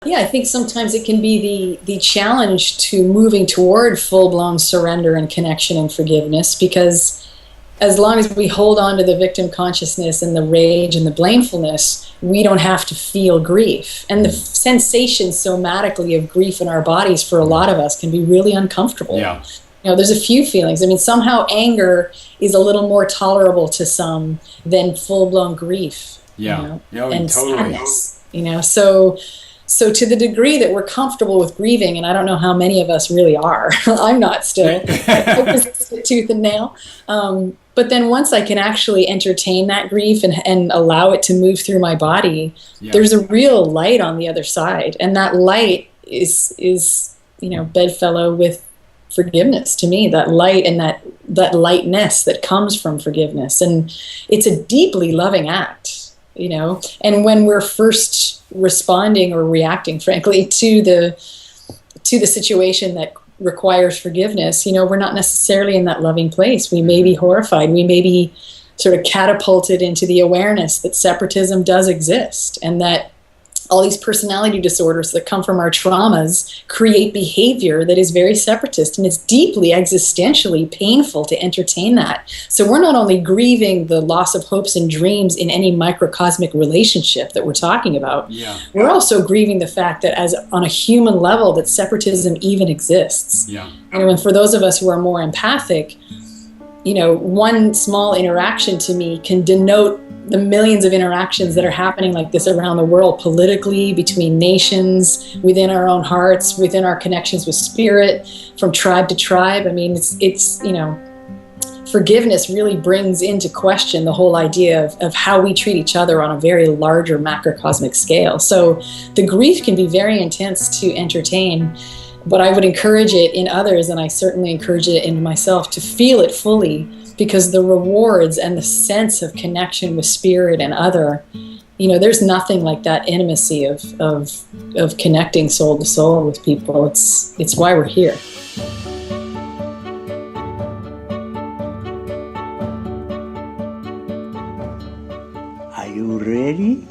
Yeah, I think sometimes it can be the challenge to moving toward full-blown surrender and connection and forgiveness, because as long as we hold on to the victim consciousness and the rage and the blamefulness, we don't have to feel grief. And the sensation somatically of grief in our bodies for a lot of us can be really uncomfortable. Yeah. There's a few feelings. I mean, somehow anger is a little more tolerable to some than full-blown grief. Yeah. Yeah, and totally. sadness. So to the degree that we're comfortable with grieving, and I don't know how many of us really are, I'm not still, I resist it tooth and nail. But then once I can actually entertain that grief and allow it to move through my body, there's a real light on the other side. And that light is bedfellow with forgiveness to me, that light and that lightness that comes from forgiveness. And it's a deeply loving act. And when we're first responding or reacting, frankly, to the situation that requires forgiveness, we're not necessarily in that loving place. We may be horrified. We may be sort of catapulted into the awareness that separatism does exist, and that all these personality disorders that come from our traumas create behavior that is very separatist, and it's deeply existentially painful to entertain that. So we're not only grieving the loss of hopes and dreams in any microcosmic relationship that we're talking about, we're also grieving the fact that as on a human level that separatism even exists. And for those of us who are more empathic, one small interaction to me can denote the millions of interactions that are happening like this around the world, politically, between nations, within our own hearts, within our connections with spirit, from tribe to tribe. I mean, it's forgiveness really brings into question the whole idea of how we treat each other on a very larger macrocosmic scale. So the grief can be very intense to entertain, but I would encourage it in others, and I certainly encourage it in myself, to feel it fully, because the rewards and the sense of connection with spirit and other, there's nothing like that intimacy of connecting soul to soul with people. It's why we're here. Are you ready?